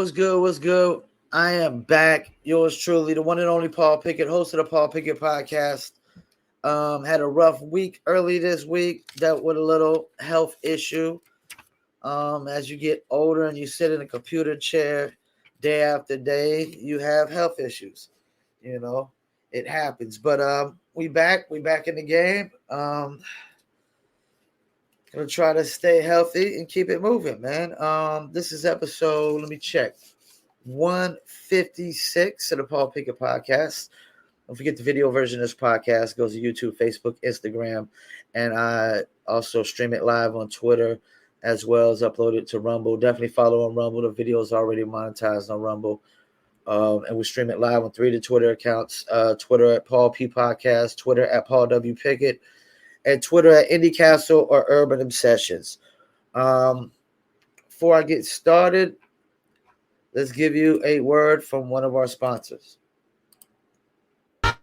What's good? What's good? I am back. Yours truly, the one and only Paul Pickett, host of the Paul Pickett podcast. Had a rough week early this week. Dealt with a little health issue. As you get older and you sit in a computer chair day after day, you have health issues. You know, it happens. But we back. We back in the game. Gonna try to stay healthy and keep it moving, man. This is episode. Let me check. 156 of the Paul Pickett podcast. Don't forget the video version of this podcast goes to YouTube, Facebook, Instagram, and I also stream it live on Twitter as well as upload it to Rumble. Definitely follow on Rumble. The video is already monetized on Rumble. And we stream it live on 3 of the Twitter accounts. Twitter at Paul P Podcast, Twitter at Paul W Pickett, and Twitter at Indie Castle or Urban Obsessions. Before I get started, let's give you a word from one of our sponsors. That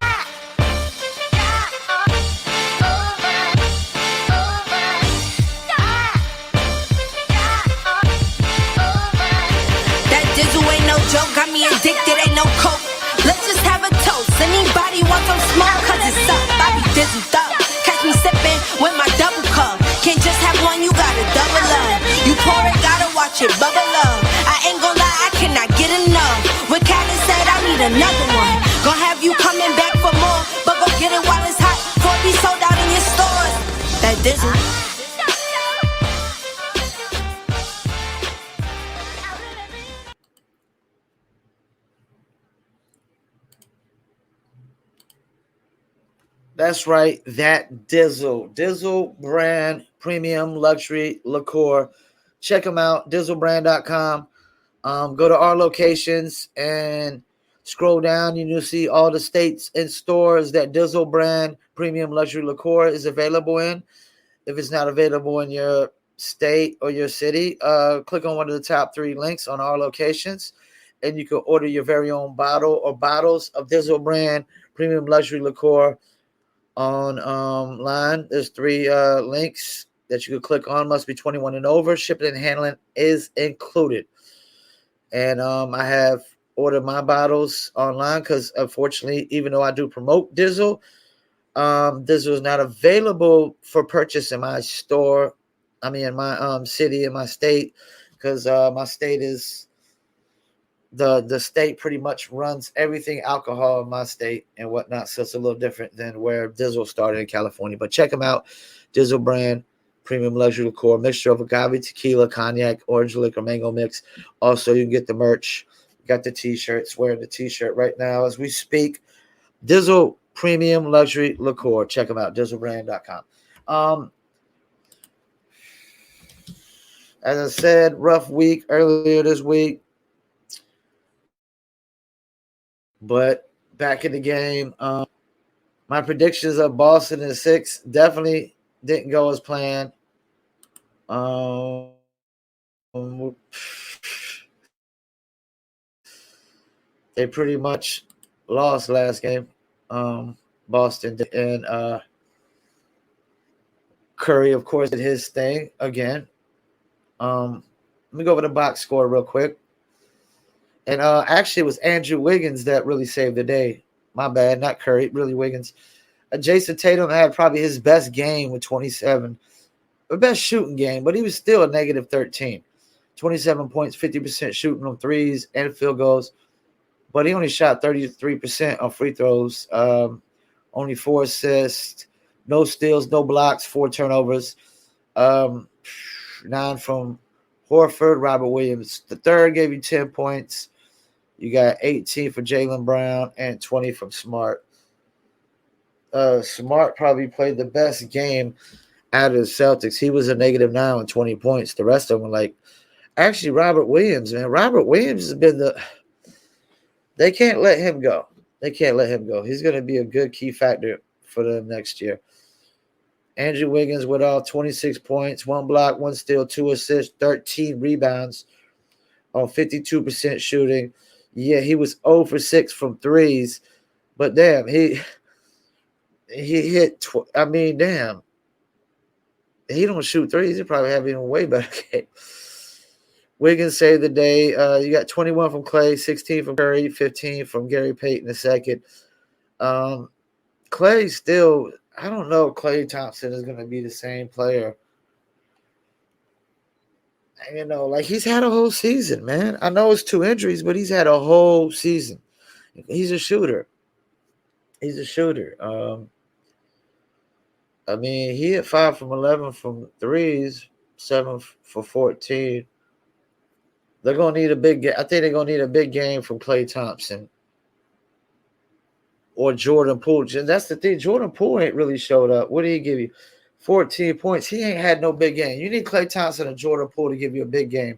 dizzle ain't no joke, got me addicted, ain't no coke. Let's just have a toast. Anybody want some smoke? Cause it's up, I be dizzled up. Catch me sipping with my double cup. Can't just have one, you gotta double up. You pour it, gotta watch it bubble up. I ain't gon' lie, I cannot get enough. When Callie said I need another one, gon' have you coming back for more. But go get it while it's hot, before it be sold out in your stores. That dizzle. That's right, that Dizzle. Dizzle brand premium luxury liqueur. Check them out, dizzlebrand.com. Go to our locations and scroll down and you'll see all the states and stores that Dizzle brand premium luxury liqueur is available in. If it's not available in your state or your city, click on one of the top 3 links on our locations and you can order your very own bottle or bottles of Dizzle brand premium luxury liqueur online. There's 3 links that you can click on. Must be 21 and over. Shipping and handling is included. And I have ordered my bottles online because unfortunately, even though I do promote Dizzle, Dizzle is not available for purchase in my store. I mean, in my city, in my state, because my state is the state pretty much runs everything alcohol in my state and whatnot. So it's a little different than where Dizzle started in California. But check them out. Dizzle brand premium luxury liqueur, mixture of agave, tequila, cognac, orange liquor, mango mix. Also, you can get the merch. Got the t-shirts. Wearing the t-shirt right now as we speak. Dizzle premium luxury liqueur. Check them out. dizzlebrand.com. As I said, rough week earlier this week. But back in the game, my predictions of Boston in 6 definitely didn't go as planned. They pretty much lost last game. Boston and Curry, of course, did his thing again. Let me go over the box score real quick. And actually, it was Andrew Wiggins that really saved the day. My bad, not Curry, really Wiggins. Jason Tatum had probably his best game with 27. The best shooting game, but he was still a negative 13. 27 points, 50% shooting on threes and field goals. But he only shot 33% on free throws. Only 4 assists, no steals, no blocks, 4 turnovers. 9 from Horford. Robert Williams the third gave you 10 points. You got 18 for Jaylen Brown and 20 from Smart. Smart probably played the best game out of the Celtics. He was a negative 9 with 20 points. The rest of them were actually Robert Williams, man. Robert Williams has been they can't let him go. They can't let him go. He's going to be a good key factor for them next year. Andrew Wiggins with all 26 points, 1 block, 1 steal, 2 assists, 13 rebounds on 52% shooting. Yeah, he was 0 for 6 from threes, but damn, he hit. He don't shoot threes. He probably have even way better game. Wiggins saved the day. You got 21 from Clay, 16 from Curry, 15 from Gary Payton II. Clay still, I don't know if Clay Thompson is going to be the same player. You know, like he's had a whole season, man. I know it's 2 injuries, but he's had a whole season. He's a shooter. He's a shooter. I mean, he hit 5 from 11 from threes, 7 for 14. They're gonna need a big. I think they're gonna need a big game from Klay Thompson or Jordan Poole. And that's the thing. Jordan Poole ain't really showed up. What did he give you? 14 points. He ain't had no big game. You need Klay Thompson and Jordan Poole to give you a big game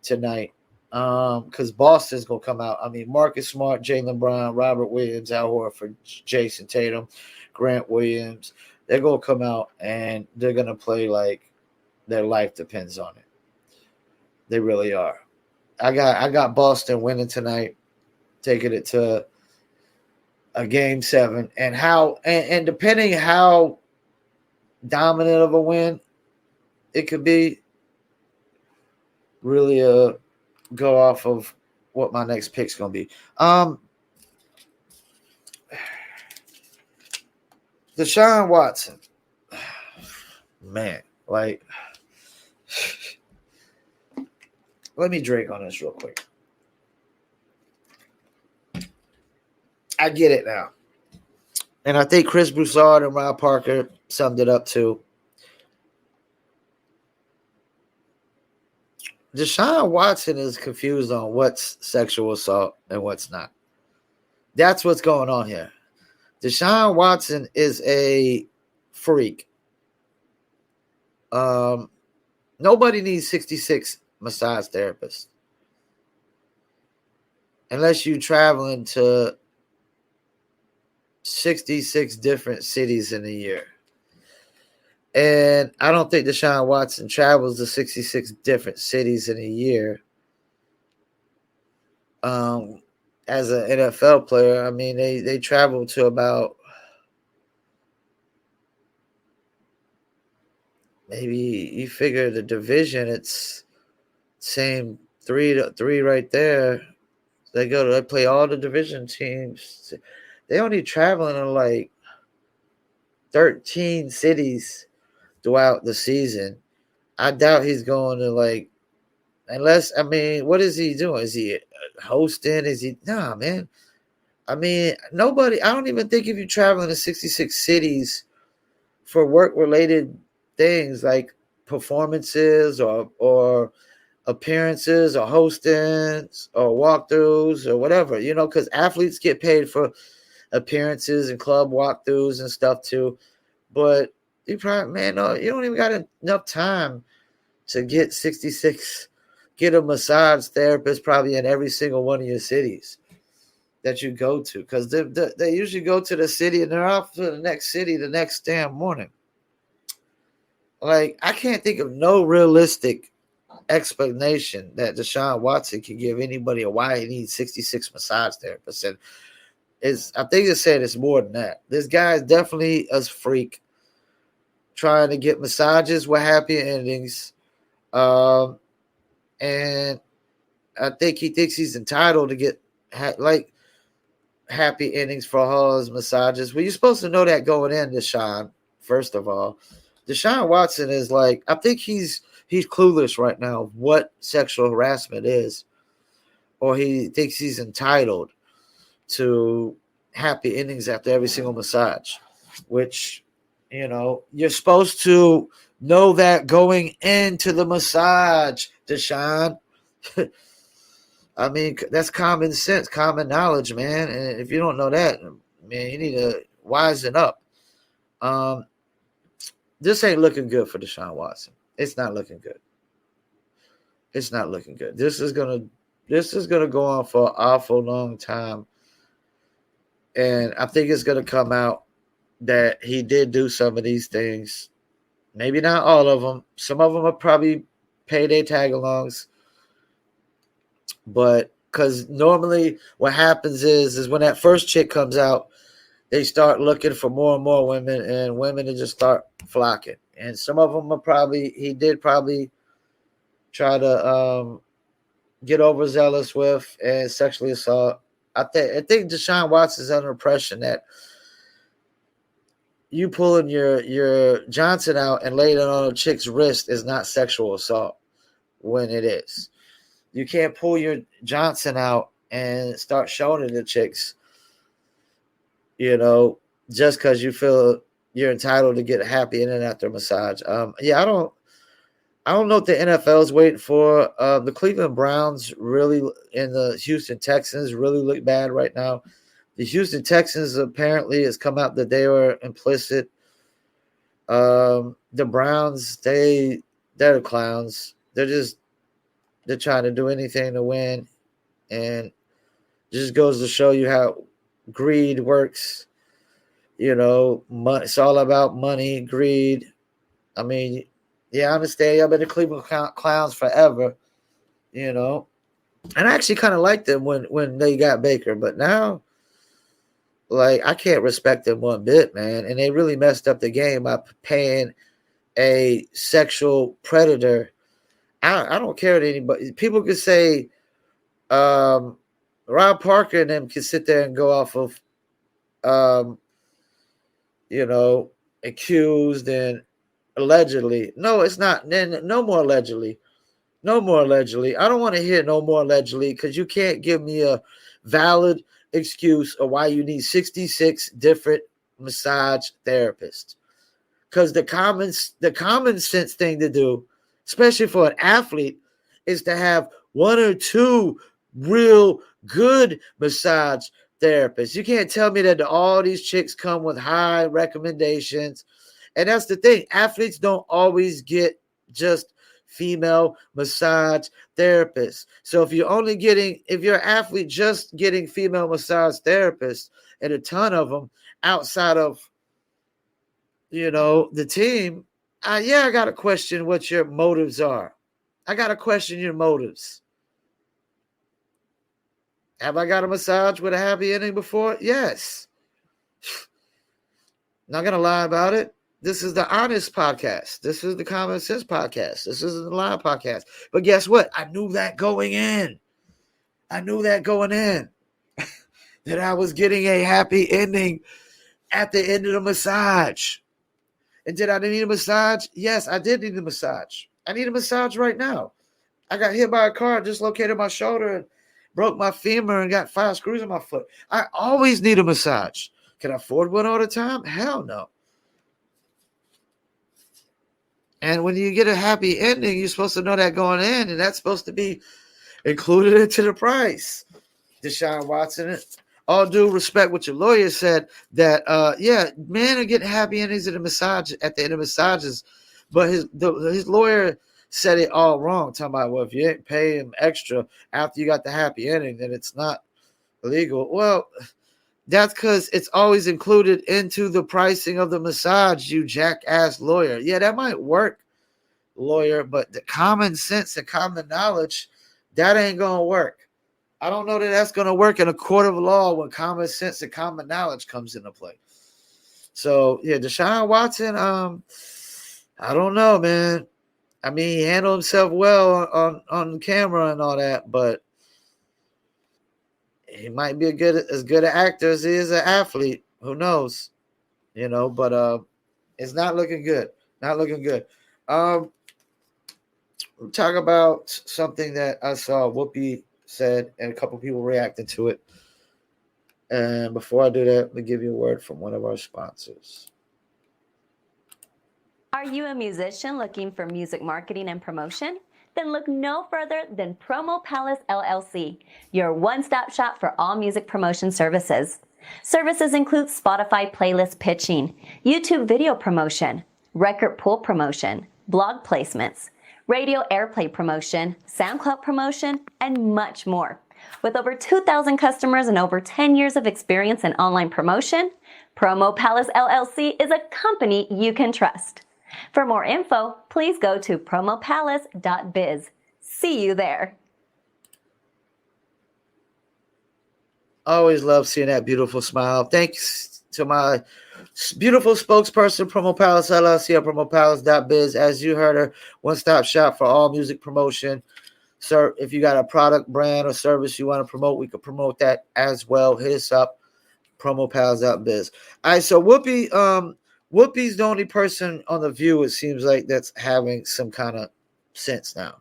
tonight. Because Boston's gonna come out. I mean, Marcus Smart, Jaylen Brown, Robert Williams, Al Horford, Jason Tatum, Grant Williams. They're gonna come out and they're gonna play like their life depends on it. They really are. I got Boston winning tonight, taking it to a game 7. And depending how dominant of a win it could be, really go off of what my next pick's gonna be. Deshaun Watson. Man, like let me drink on this real quick. I get it now. And I think Chris Broussard and Rob Parker summed it up too. Deshaun Watson is confused on what's sexual assault and what's not. That's what's going on here. Deshaun Watson is a freak. Nobody needs 66 massage therapists unless you're traveling to 66 different cities in a year. And I don't think Deshaun Watson travels to 66 different cities in a year. As an NFL player, I mean, they travel to about maybe you figure the division, it's same 3 to 3 right there. They play all the division teams. They only traveling to like 13 cities throughout the season. I doubt he's going to like, unless, I mean, what is he doing? Is he hosting? Nah, man. I mean, I don't even think if you're traveling to 66 cities for work-related things like performances or appearances or hostings or walkthroughs or whatever, you know, because athletes get paid for appearances and club walkthroughs and stuff too. But you probably, man, no, you don't even got enough time to get a massage therapist probably in every single one of your cities that you go to, because they usually go to the city and they're off to the next city the next damn morning. Like, I can't think of no realistic explanation that Deshaun Watson can give anybody of why he needs 66 massage therapists. And I think they said it's more than that. This guy is definitely a freak trying to get massages with happy endings. And I think he thinks he's entitled to get happy endings for all his massages. Well, you're supposed to know that going in, Deshaun, first of all. Deshaun Watson is like, I think he's clueless right now of what sexual harassment is, or he thinks he's entitled to happy endings after every single massage, which, you know, you're supposed to know that going into the massage, Deshaun. I mean, that's common sense, common knowledge, man. And if you don't know that, man, you need to wisen up. This ain't looking good for Deshaun Watson. It's not looking good. It's not looking good. This is gonna go on for an awful long time. And I think it's gonna come out that he did do some of these things. Maybe not all of them. Some of them are probably payday tag-alongs. But because normally what happens is when that first chick comes out, they start looking for more and more women, and women just start flocking. And some of them are he did probably try to get overzealous with and sexually assault. I think Deshaun Watson is under impression that you pulling your Johnson out and laying it on a chick's wrist is not sexual assault when it is. You can't pull your Johnson out and start showing it to chicks, just because you feel you're entitled to get a happy ending after a massage. I don't know what the NFL is waiting for. The Cleveland Browns really and the Houston Texans really look bad right now. The Houston Texans apparently has come out that they were implicit. The Browns, they're the clowns. They're trying to do anything to win, and just goes to show you how greed works. Money, it's all about money, greed. I mean, yeah, I understand. Y'all been the Cleveland Clowns forever, and I actually kind of liked them when they got Baker, but now, like, I can't respect them one bit, man. And they really messed up the game by paying a sexual predator. I don't care what anybody. People could say, Rob Parker and them could sit there and go off of, accused and allegedly. No, it's not. No more allegedly. No more allegedly. I don't want to hear no more allegedly, because you can't give me a valid excuse of why you need 66 different massage therapists. Because the common sense thing to do, especially for an athlete, is to have one or two real good massage therapists. You can't tell me that all these chicks come with high recommendations. And that's the thing. Athletes don't always get just female massage therapists. So if you're an athlete just getting female massage therapists and a ton of them outside of, the team, I got to question what your motives are. I got to question your motives. Have I got a massage with a happy ending before? Yes. Not going to lie about it. This is the honest podcast. This is the common sense podcast. This isn't the lie podcast. But guess what? I knew that going in. That I was getting a happy ending at the end of the massage. And did I need a massage? Yes, I did need a massage. I need a massage right now. I got hit by a car, dislocated my shoulder, and broke my femur and got 5 screws in my foot. I always need a massage. Can I afford one all the time? Hell no. And when you get a happy ending, you're supposed to know that going in, and that's supposed to be included into the price. Deshaun Watson, all due respect what your lawyer said, that men are getting happy endings at the end of massages, but his lawyer said it all wrong, talking about, well, if you didn't pay him extra after you got the happy ending, then it's not illegal. Well, that's because it's always included into the pricing of the massage, you jackass lawyer. Yeah, that might work, lawyer, but the common sense, the common knowledge, that ain't going to work. I don't know that that's going to work in a court of law when common sense and common knowledge comes into play. So, yeah, Deshaun Watson, I don't know, man. I mean, he handled himself well on camera and all that, but he might be as good an actor as he is an athlete. Who knows? But it's not looking good. Not looking good. We'll talk about something that I saw Whoopi said, and a couple people reacted to it. And before I do that, let me give you a word from one of our sponsors. Are you a musician looking for music marketing and promotion? Then look no further than Promo Palace LLC, your one-stop shop for all music promotion services. Services include Spotify playlist pitching, YouTube video promotion, record pool promotion, blog placements, radio airplay promotion, SoundCloud promotion, and much more. With over 2,000 customers and over 10 years of experience in online promotion, Promo Palace LLC is a company you can trust. For more info, please go to promopalace.biz. See you there. Always love seeing that beautiful smile. Thanks to my beautiful spokesperson, Promo Palace LLC at promopalace.biz. As you heard her, one-stop shop for all music promotion. Sir, if you got a product, brand, or service you want to promote, we could promote that as well. Hit us up, promopalace.biz. All right, so Whoopi's the only person on The View, it seems like, that's having some kind of sense now.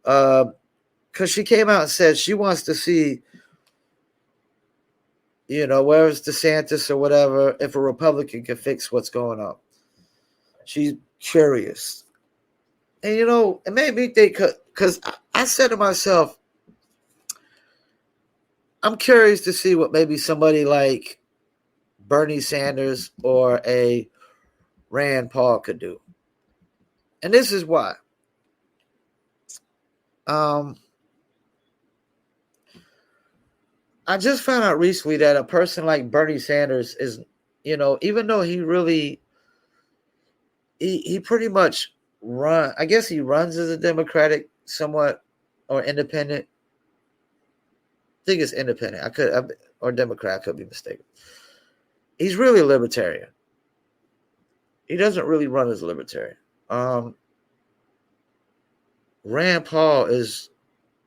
Because she came out and said she wants to see, where's DeSantis or whatever, if a Republican can fix what's going on. She's curious. And, it made me think, because I said to myself, I'm curious to see what maybe somebody like Bernie Sanders or a Rand Paul could do. And this is why. I just found out recently that a person like Bernie Sanders is, even though he pretty much I guess he runs as a Democratic somewhat or independent. I think it's independent. Or Democrat, I could be mistaken. He's really a libertarian. He doesn't really run as a libertarian. Rand Paul is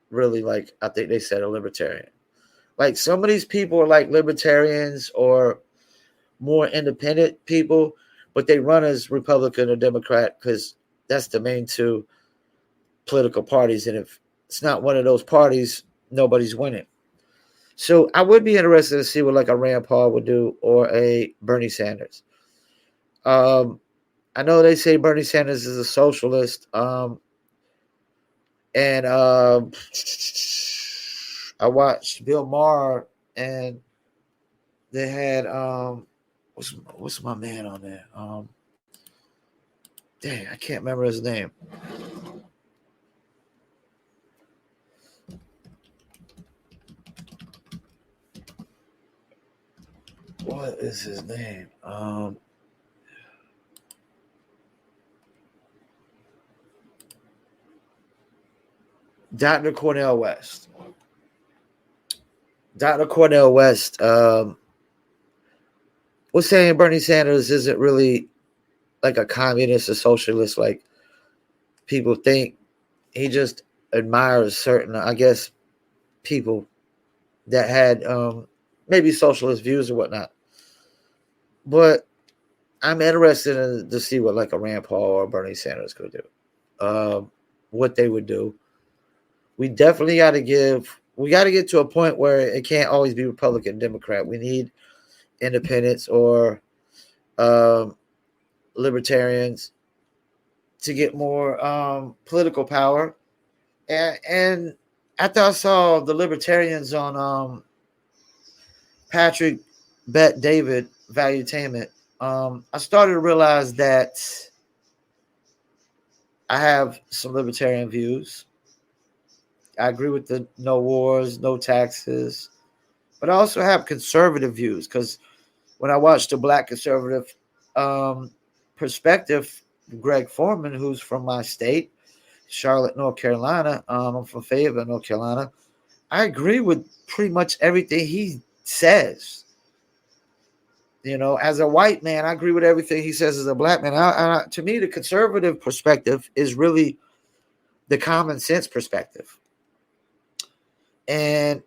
really, like, I think they said, a libertarian. Like, some of these people are like libertarians or more independent people, but they run as Republican or Democrat because that's the main two political parties. And if it's not one of those parties, nobody's winning. So I would be interested to see what like a Rand Paul would do or a Bernie Sanders. I know they say Bernie Sanders is a socialist. And I watched Bill Maher, and they had what's my man on there? Dang, I can't remember his name. What is his name? Dr. Cornel West. Dr. Cornel West was saying Bernie Sanders isn't really like a communist or socialist like people think. He just admires certain, I guess, people that had maybe socialist views or whatnot. But I'm interested to see what like a Rand Paul or Bernie Sanders could do. What they would do. We definitely got to get to a point where it can't always be Republican, Democrat. We need independents or libertarians to get more political power. And after I saw the libertarians on Patrick Bet David Valuetainment, I started to realize that I have some libertarian views. I agree with the no wars, no taxes, but I also have conservative views because when I watched the Black conservative perspective, Greg Foreman, who's from my state, Charlotte, North Carolina, I'm from Fayetteville, North Carolina, I agree with pretty much everything he says. As a white man, I agree with everything he says as a black man. To me, the conservative perspective is really the common sense perspective. And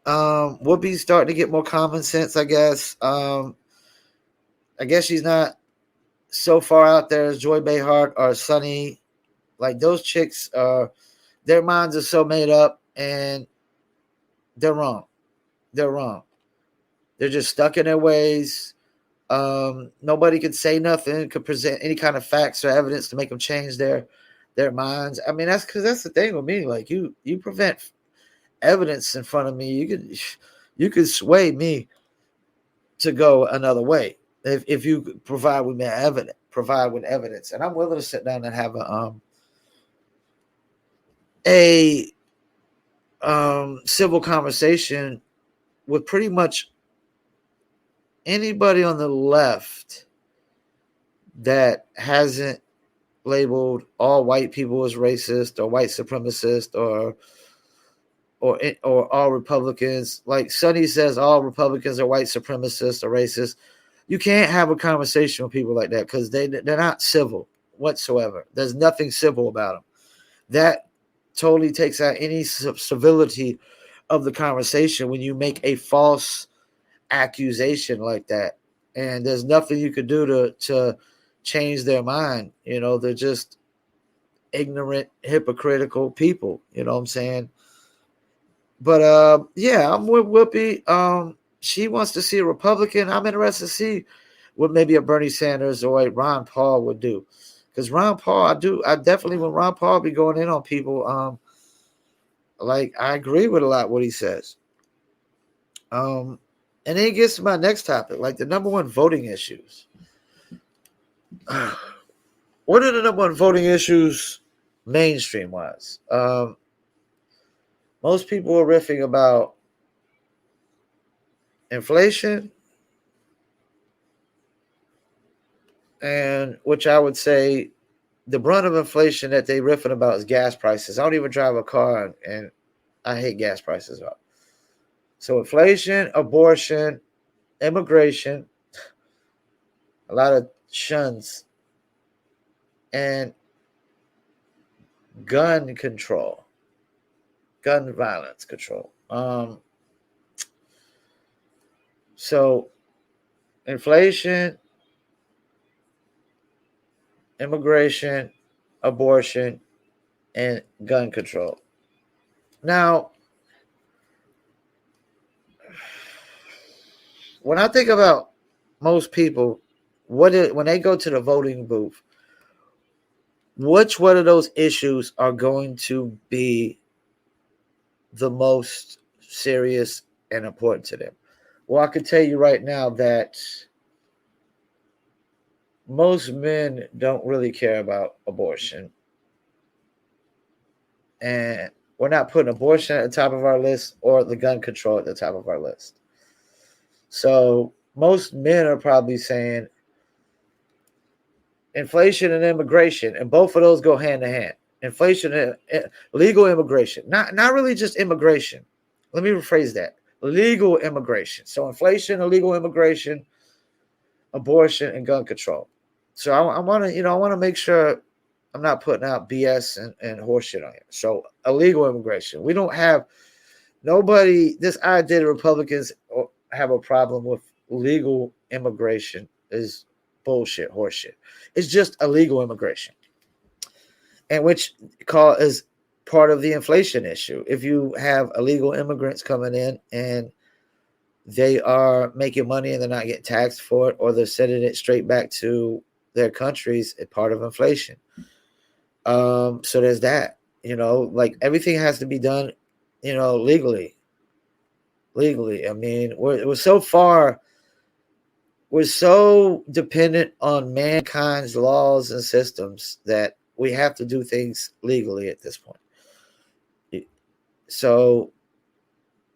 Whoopi's starting to get more common sense, I guess. I guess she's not so far out there as Joy Behar or Sunny. Like those chicks their minds are so made up and they're wrong. They're wrong. They're just stuck in their ways. Nobody could say nothing, could present any kind of facts or evidence to make them change their minds. I mean, that's because that's the thing with me. Like you prevent evidence in front of me, you could sway me to go another way if you provide with evidence, and I'm willing to sit down and have a civil conversation with pretty much anybody on the left that hasn't labeled all white people as racist or white supremacist or or all Republicans. Like Sonny says, all Republicans are white supremacists or racist. You can't have a conversation with people like that because they're not civil whatsoever. There's nothing civil about them. That totally takes out any civility of the conversation when you make a false accusation like that. And there's nothing you could do to change their mind. You know, they're just ignorant, hypocritical people. You know what I'm saying? But yeah, I'm with Whoopi. She wants to see a Republican. I'm interested to see what maybe a Bernie Sanders or a Ron Paul would do. Because Ron Paul, I definitely, when Ron Paul be going in on people, like I agree with a lot what he says. And then he gets to my next topic, like the number one voting issues. What are the number one voting issues mainstream wise? Most people are riffing about inflation, and which I would say the brunt of inflation that they riffing about is gas prices. I don't even drive a car, and I hate gas prices. So inflation, abortion, immigration, a lot of shuns, and gun control, gun violence control. So inflation, immigration, abortion, and gun control. Now, when I think about most people, when they go to the voting booth, which one of those issues are going to be the most serious and important to them? Well, I can tell you right now that most men don't really care about abortion. And we're not putting abortion at the top of our list or the gun control at the top of our list. So most men are probably saying inflation and immigration, and both of those go hand in hand. Inflation and legal immigration, not really just immigration. Let me rephrase that. Legal immigration. So inflation, illegal immigration, abortion, and gun control. So I want to make sure I'm not putting out BS and horseshit on here. So illegal immigration. We don't have nobody. This idea that Republicans have a problem with legal immigration is bullshit, horseshit. It's just illegal immigration, and which is part of the inflation issue. If you have illegal immigrants coming in and they are making money and they're not getting taxed for it, or they're sending it straight back to their countries, it's part of inflation. So there's that. Like everything has to be done, legally. I mean, we're so dependent on mankind's laws and systems that we have to do things legally at this point. So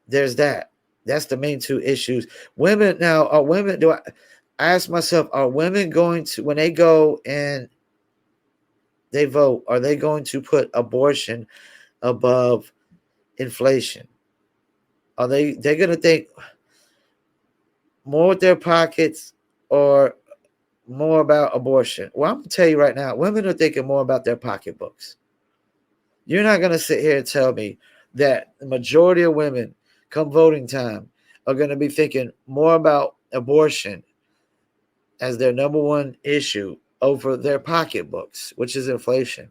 there's that. That's the main two issues. Women now, I ask myself, are women going to, when they go and they vote, are they going to put abortion above inflation? Are they're going to think more with their pockets or more about abortion? Well, I'm going to tell you right now, women are thinking more about their pocketbooks. You're not going to sit here and tell me that the majority of women come voting time are going to be thinking more about abortion as their number one issue over their pocketbooks, which is inflation.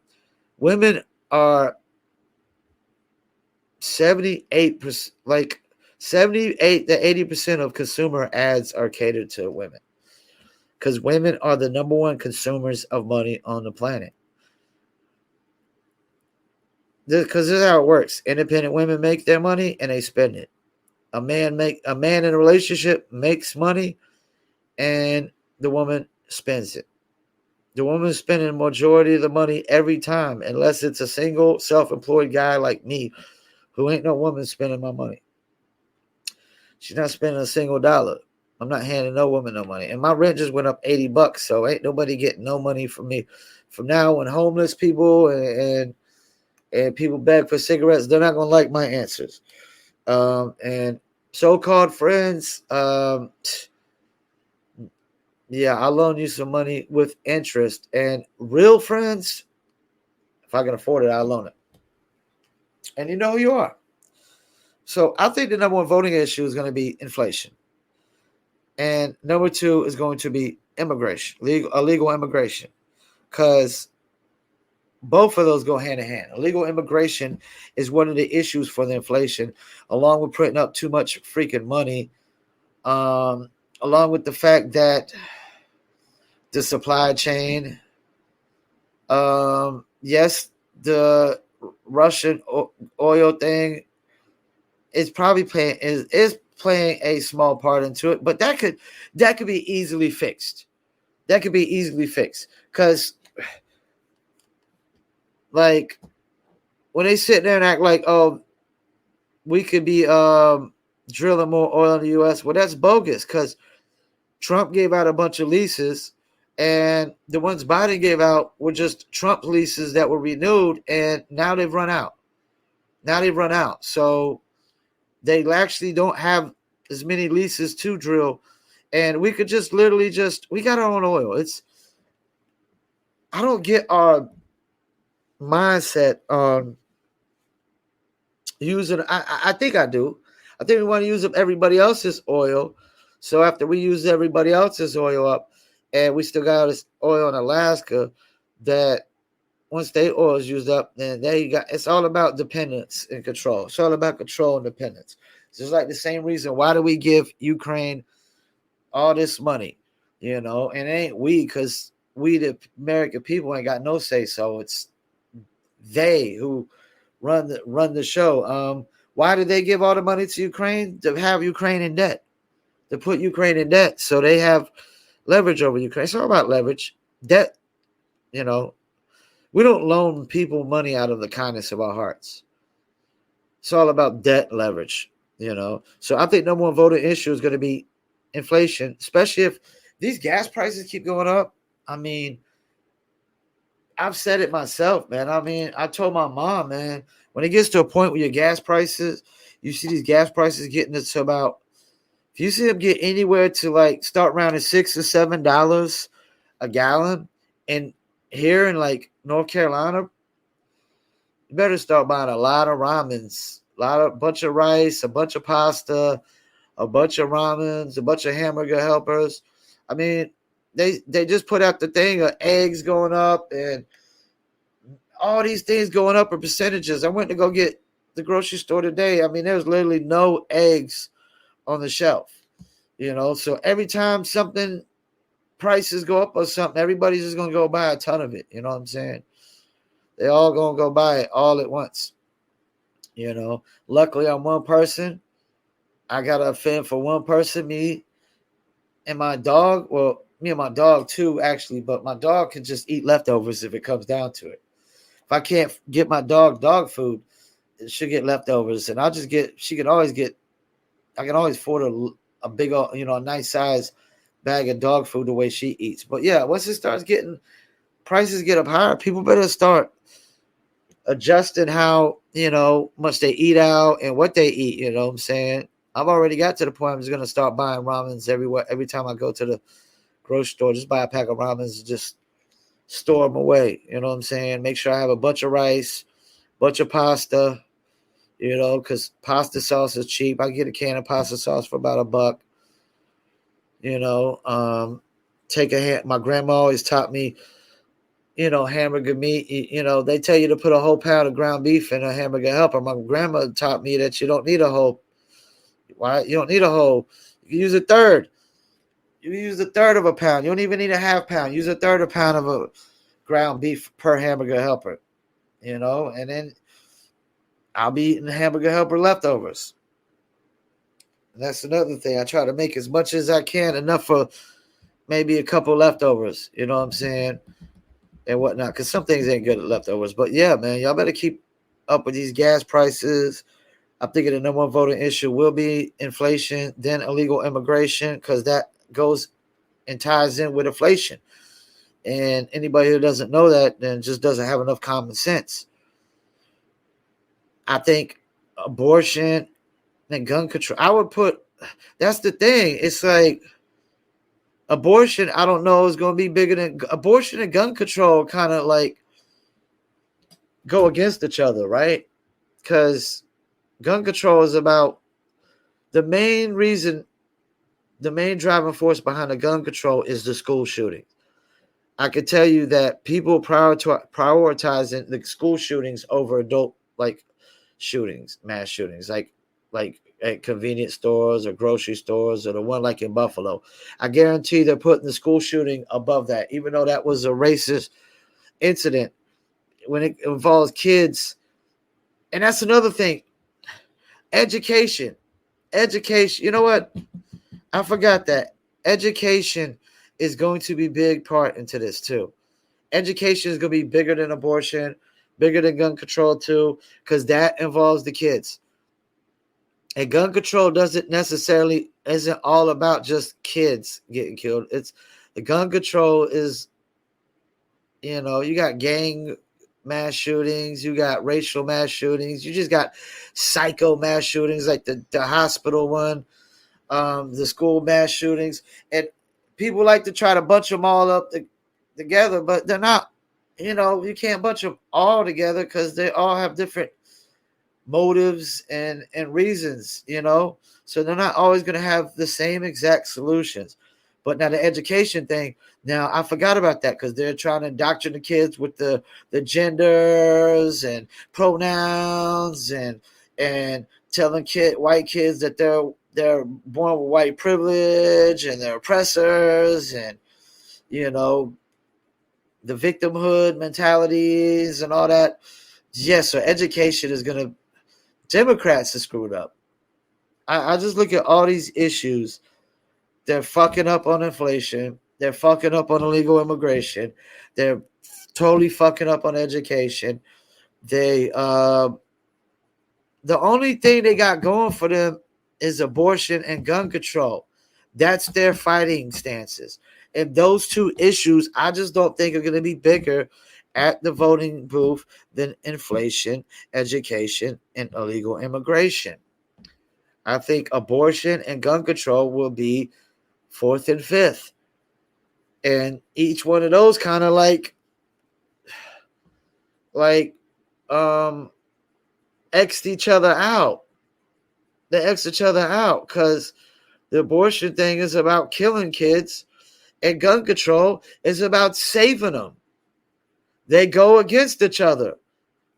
Women are 78%, like 78 to 80% of consumer ads are catered to women, because women are the number one consumers of money on the planet. Because this is how it works. Independent women make their money and they spend it. A man in a relationship makes money and the woman spends it. The woman's spending the majority of the money every time, unless it's a single self-employed guy like me, who ain't no woman spending my money. She's not spending a single dollar. I'm not handing no woman no money. And my rent just went up $80, so ain't nobody getting no money from me. From now on, homeless people and and people beg for cigarettes, they're not going to like my answers. And so-called friends, yeah, I'll loan you some money with interest. And real friends, if I can afford it, I'll loan it. And you know who you are. So I think the number one voting issue is going to be inflation. And number two is going to be immigration, illegal immigration. Because both of those go hand in hand. Illegal immigration is one of the issues for the inflation, along with printing up too much freaking money, along with the fact that the supply chain, yes, the Russian oil thing is probably playing a small part into it, but that could be easily fixed. That could be easily fixed because, like, when they sit there and act like, oh, we could be drilling more oil in the U.S., well, that's bogus because Trump gave out a bunch of leases, and the ones Biden gave out were just Trump leases that were renewed, and now they've run out. So they actually don't have as many leases to drill, and we could just literally we got our own oil. I don't get our mindset on using. I think I do. I think we want to use up everybody else's oil. So after we use everybody else's oil up, and we still got this oil in Alaska, that once their oil is used up, then it's all about dependence and control. It's all about control and dependence. It's just like the same reason why do we give Ukraine all this money, and it ain't we, because we the American people ain't got no say so. It's they who run the show. Why did they give all the money to Ukraine? To have Ukraine in debt, to put Ukraine in debt, so they have leverage over Ukraine. It's all about leverage, debt. We don't loan people money out of the kindness of our hearts. It's all about debt leverage. So I think number one voting issue is going to be inflation, especially if these gas prices keep going up. I mean, I've said it myself, man. I mean, I told my mom, man, when it gets to a point where your gas prices, you see these gas prices getting to about, if you see them get anywhere to like start around at $6 or $7 a gallon, and here in like North Carolina, you better start buying a lot of ramens, a bunch of rice, a bunch of pasta, a bunch of ramens, a bunch of hamburger helpers. I mean, they just put out the thing of eggs going up and all these things going up in percentages. I went to go get the grocery store today. I mean, there's literally no eggs on the shelf, So every time something prices go up or something, everybody's just going to go buy a ton of it. You know what I'm saying? They all going to go buy it all at once. Luckily I'm one person. I got to fend for one person, me and my dog. Well, me and my dog too, actually, but my dog can just eat leftovers if it comes down to it. If I can't get my dog food, she'll get leftovers, and she can always get, I can always afford a big, a nice size bag of dog food the way she eats. But yeah, once it starts getting, prices get up higher, people better start adjusting how, much they eat out and what they eat, you know what I'm saying? I've already got to the point I'm just going to start buying ramens every time I go to the grocery store. Just buy a pack of ramens and just store them away, you know what I'm saying? Make sure I have a bunch of rice, bunch of pasta, because pasta sauce is cheap. I get a can of pasta sauce for about $1. My grandma always taught me, hamburger meat, they tell you to put a whole pound of ground beef in a hamburger helper. My grandma taught me that you don't need a whole. Why? You don't need a whole. You can use a third. You can use a third of a pound. You don't even need a half pound. Use a third of a pound of a ground beef per hamburger helper, and then I'll be eating hamburger helper leftovers. And that's another thing. I try to make as much as I can, enough for maybe a couple leftovers, you know what I'm saying, and whatnot, because some things ain't good at leftovers. But yeah, man, y'all better keep up with these gas prices. I'm thinking the number one voting issue will be inflation, then illegal immigration, because that goes and ties in with inflation. And anybody who doesn't know that then just doesn't have enough common sense. I think abortion and gun control. I would put. That's the thing. It's like abortion. I don't know is going to be bigger than abortion and gun control. Kind of like go against each other, right? Because gun control is about the main reason. The main driving force behind the gun control is the school shooting. I could tell you that people prioritizing the school shootings over adult like shootings, mass shootings, like at convenience stores or grocery stores or the one like in Buffalo. I guarantee they're putting the school shooting above that, even though that was a racist incident when it involves kids. And that's another thing. Education. Education. You know what? I forgot that. Education is going to be a big part into this too. Education is going to be bigger than abortion, bigger than gun control too, because that involves the kids. And gun control isn't all about just kids getting killed. It's the gun control is, you got gang mass shootings, you got racial mass shootings, you just got psycho mass shootings like the hospital one, the school mass shootings, and people like to try to bunch them all up together, but they're not. You can't bunch them all together because they all have different motives and reasons. So they're not always going to have the same exact solutions. But now the education thing, now I forgot about that because they're trying to indoctrinate the kids with the genders and pronouns and telling white kids that they're born with white privilege and they're oppressors and the victimhood mentalities and all that. Yes, so education is going to. Democrats are screwed up. I just look at all these issues. They're fucking up on inflation. They're fucking up on illegal immigration. They're totally fucking up on education. The only thing they got going for them is abortion and gun control. That's their fighting stances. And those two issues, I just don't think are going to be bigger at the voting booth than inflation, education, and illegal immigration. I think abortion and gun control will be fourth and fifth. And each one of those kind of X'd each other out. They X each other out because the abortion thing is about killing kids and gun control is about saving them. They go against each other.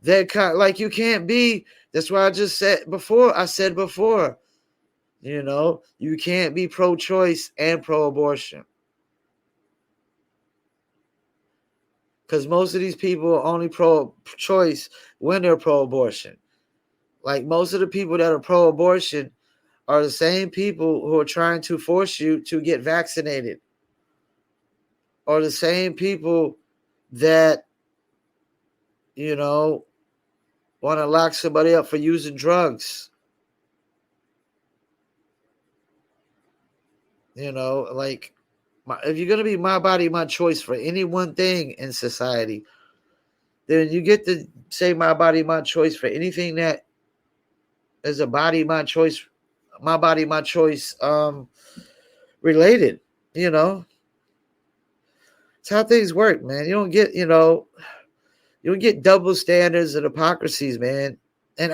They're kind of like you can't be. That's why I just said before. You can't be pro-choice and pro-abortion. Because most of these people are only pro-choice when they're pro-abortion. Like most of the people that are pro-abortion are the same people who are trying to force you to get vaccinated. Or the same people that, want to lock somebody up for using drugs. If you're going to be my body, my choice for any one thing in society, then you get to say my body, my choice for anything that is a body, my choice related, It's how things work, man. You don't get, you don't get double standards and hypocrisies, man. And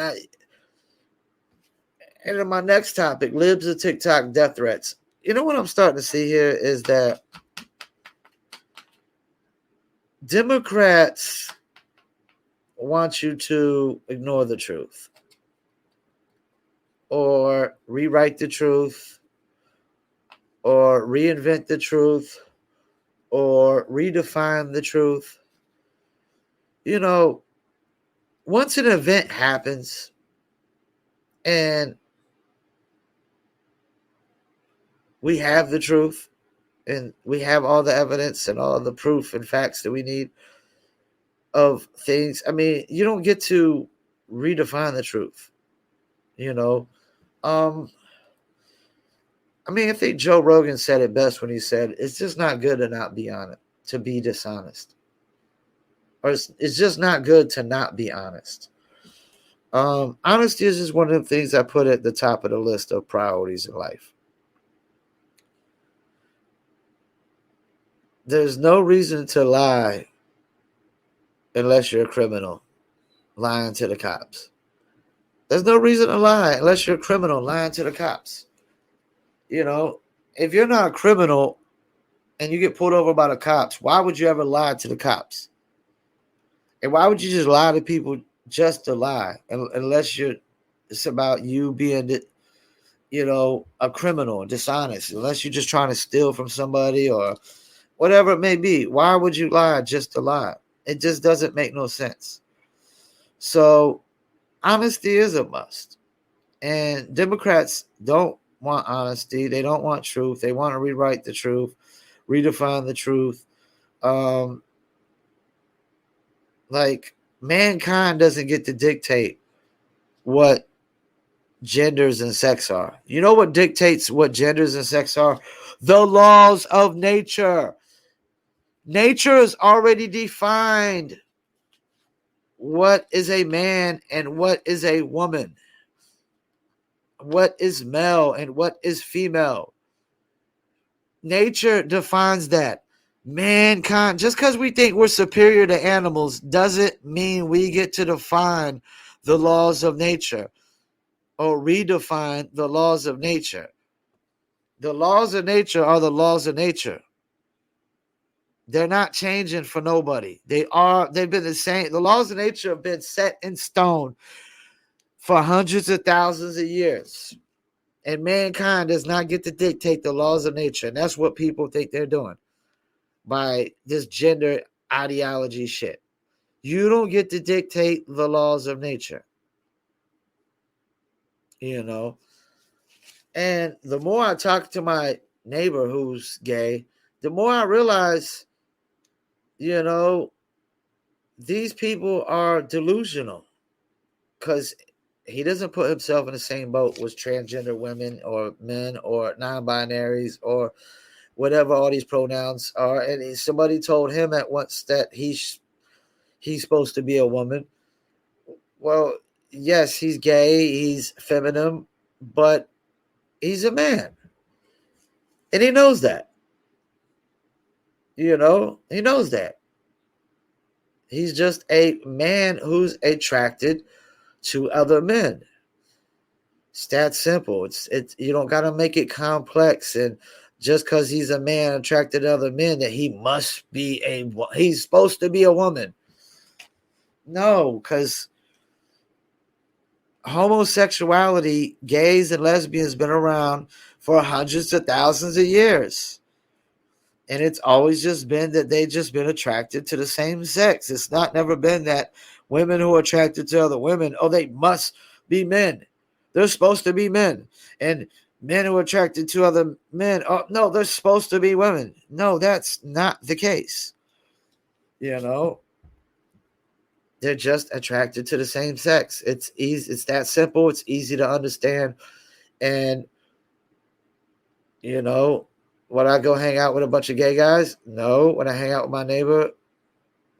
in my next topic, libs of TikTok death threats. You know what I'm starting to see here is that Democrats want you to ignore the truth or rewrite the truth or reinvent the truth or redefine the truth. Once an event happens and we have the truth and we have all the evidence and all the proof and facts that we need of things. I mean, you don't get to redefine the truth, I think Joe Rogan said it best when he said, it's just not good to not be honest, to be dishonest. Or it's just not good to not be honest. Honesty is just one of the things I put at the top of the list of priorities in life. There's no reason to lie unless you're a criminal lying to the cops. There's no reason to lie unless you're a criminal lying to the cops. You know, if you're not a criminal and you get pulled over by the cops, why would you ever lie to the cops? And why would you just lie to people just to lie? Unless it's about you being, a criminal, dishonest. Unless you're just trying to steal from somebody or whatever it may be. Why would you lie just to lie? It just doesn't make no sense. So honesty is a must. And Democrats don't want honesty. They don't want truth. They want to rewrite the truth, redefine the truth. Like, mankind doesn't get to dictate what genders and sex are. You know what dictates what genders and sex are? The laws of nature. Nature has already defined what is a man and what is a woman, what is male and what is female. Nature defines that. Mankind, just because we think we're superior to animals doesn't mean we get to define the laws of nature or redefine the laws of nature. The laws of nature are the laws of nature. They're not changing for nobody. They've been the same. The laws of nature have been set in stone for hundreds of thousands of years. And mankind does not get to dictate the laws of nature. And that's what people think they're doing by this gender ideology shit. You don't get to dictate the laws of nature. And the more I talk to my neighbor who's gay, the more I realize, these people are delusional because he doesn't put himself in the same boat with transgender women or men or non-binaries or whatever all these pronouns are. And somebody told him at once that he's supposed to be a woman. Well, yes, he's gay, he's feminine, but he's a man. And he knows that. He knows that. He's just a man who's attracted to other men. It's that simple. It's you don't got to make it complex. And just because he's a man attracted to other men, that he's supposed to be a woman. No, because homosexuality, gays and lesbians, been around for hundreds of thousands of years. And it's always just been that they just been attracted to the same sex. It's never been that women who are attracted to other women, they must be men. They're supposed to be men. And men who are attracted to other men, no, they're supposed to be women. No, that's not the case. They're just attracted to the same sex. It's easy. It's that simple. It's easy to understand. And, would I go hang out with a bunch of gay guys? No. When I hang out with my neighbor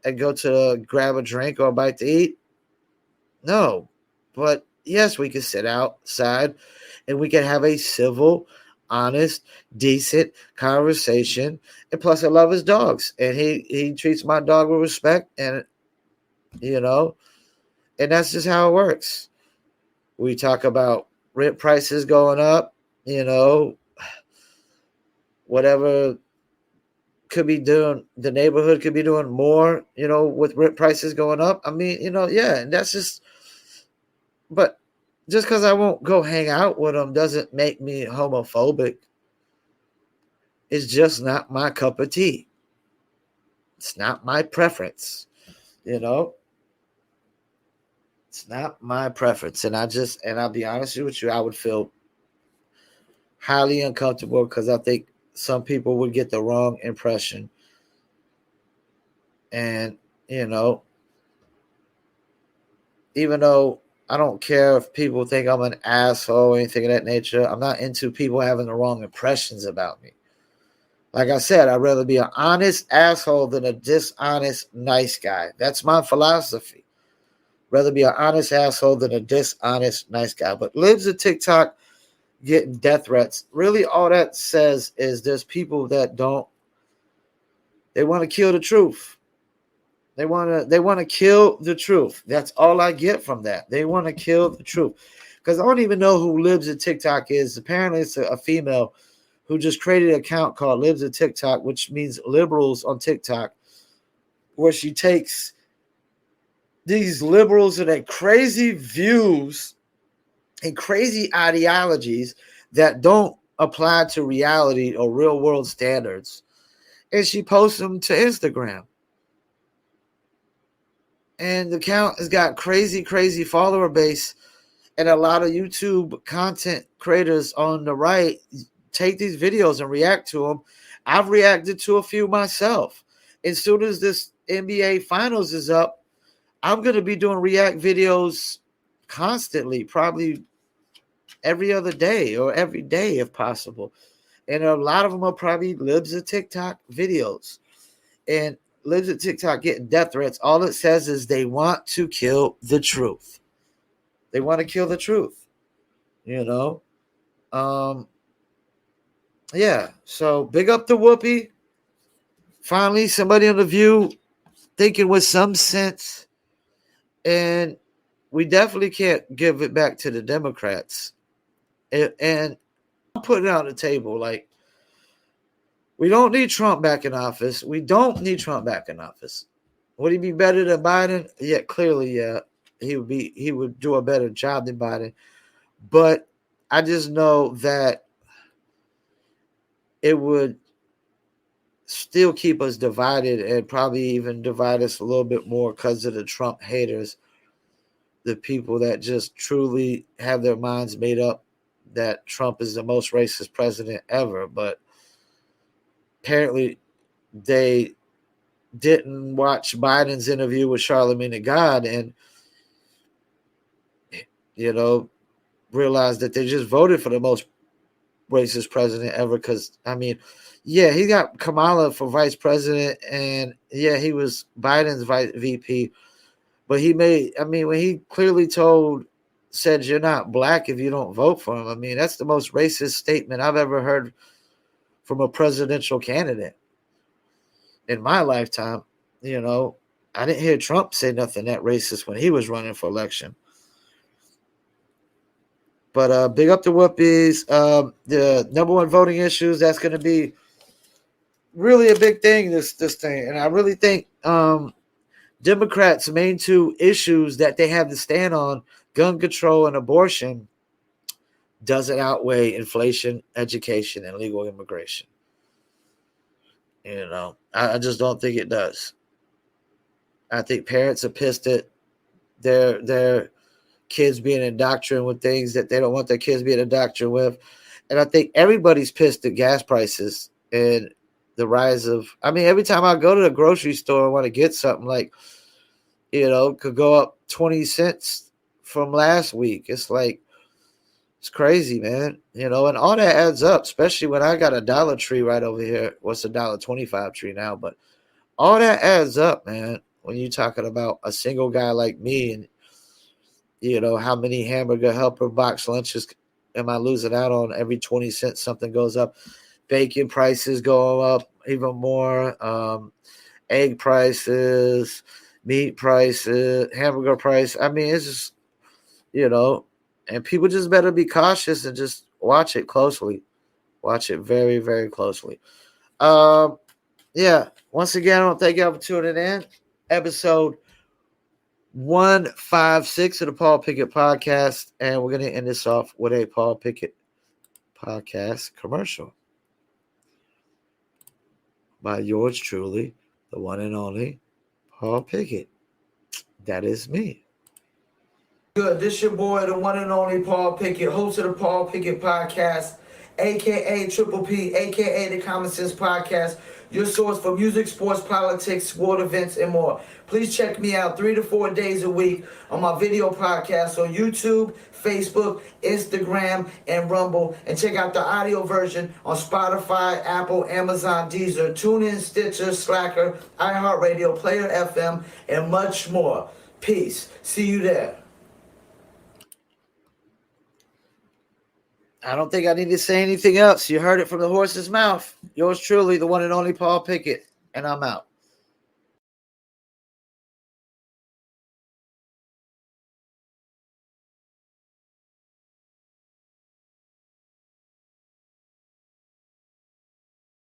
and go to grab a drink or a bite to eat? No. But yes, we could sit outside and we can have a civil, honest, decent conversation. And plus, I love his dogs. And he treats my dog with respect. And, and that's just how it works. We talk about rent prices going up, whatever could be doing, the neighborhood could be doing more, with rent prices going up. I mean, yeah, and that's just, but just because I won't go hang out with them doesn't make me homophobic. It's just not my cup of tea. It's not my preference, It's not my preference. And I'll be honest with you, I would feel highly uncomfortable because I think some people would get the wrong impression. And, even though I don't care if people think I'm an asshole or anything of that nature, I'm not into people having the wrong impressions about me. Like I said, I'd rather be an honest asshole than a dishonest nice guy. That's my philosophy. Rather be an honest asshole than a dishonest nice guy. But libs of TikTok getting death threats. Really, all that says is there's people that they want to kill the truth. They want to kill the truth. That's all I get from that. They want to kill the truth. Because I don't even know who Libs of TikTok is. Apparently, it's a female who just created an account called Libs of TikTok, which means liberals on TikTok, where she takes these liberals and their crazy views and crazy ideologies that don't apply to reality or real world standards, and she posts them to Instagram. And the account has got crazy follower base, and a lot of YouTube content creators on the right take these videos and react to them. I've reacted to a few myself. As soon as this NBA Finals is up, I'm going to be doing react videos constantly, probably every other day or every day if possible. And a lot of them are probably Libs of TikTok videos. And Libs of TikTok getting death threats. All it says is they want to kill the truth. They want to kill the truth. You know? Yeah. So big up to Whoopi. Finally, somebody on The View thinking with some sense. And we definitely can't give it back to the Democrats. And I'm putting it on the table, like, we don't need Trump back in office. We don't need Trump back in office. Would he be better than Biden? Yeah, clearly, yeah. He would do a better job than Biden. But I just know that it would still keep us divided and probably even divide us a little bit more because of the Trump haters, the people that just truly have their minds made up that Trump is the most racist president ever. But apparently they didn't watch Biden's interview with Charlamagne the God and, realized that they just voted for the most racist president ever. Because, yeah, he got Kamala for vice president, and, yeah, he was Biden's VP. But when he clearly said you're not black if you don't vote for him, that's the most racist statement I've ever heard from a presidential candidate in my lifetime. I didn't hear Trump say nothing that racist when he was running for election. But big up to Whoopi's. The number one voting issues, that's going to be really a big thing, this thing. And I really think Democrats' main two issues that they have to stand on, gun control and abortion, doesn't outweigh inflation, education, and legal immigration. I just don't think it does. I think parents are pissed at their kids being indoctrinated with things that they don't want their kids being indoctrinated with. And I think everybody's pissed at gas prices and the rise of, every time I go to the grocery store and want to get something, like, could go up 20 cents from last week. It's like, it's crazy, man. And all that adds up, especially when I got a Dollar Tree right over here. What's a $1.25 tree now? But all that adds up, man, when you're talking about a single guy like me and, how many hamburger helper box lunches am I losing out on every 20 cents something goes up? Bacon prices go up even more. Egg prices, meat prices, hamburger price. It's just, and people just better be cautious and just watch it closely. Watch it very, very closely. Yeah. Once again, I want to thank y'all for tuning in. Episode 156 of the Paul Pickett Podcast. And we're going to end this off with a Paul Pickett Podcast commercial by yours truly, the one and only Paul Pickett. That is me. Good. This your boy, the one and only Paul Pickett, host of the Paul Pickett Podcast, a.k.a. Triple P, a.k.a. the Common Sense Podcast, your source for music, sports, politics, sport events, and more. Please check me out 3 to 4 days a week on my video podcast on YouTube, Facebook, Instagram, and Rumble. And check out the audio version on Spotify, Apple, Amazon, Deezer, TuneIn, Stitcher, Slacker, iHeartRadio, Player FM, and much more. Peace. See you there. I don't think I need to say anything else. You heard it from the horse's mouth. Yours truly, the one and only Paul Pickett. And I'm out.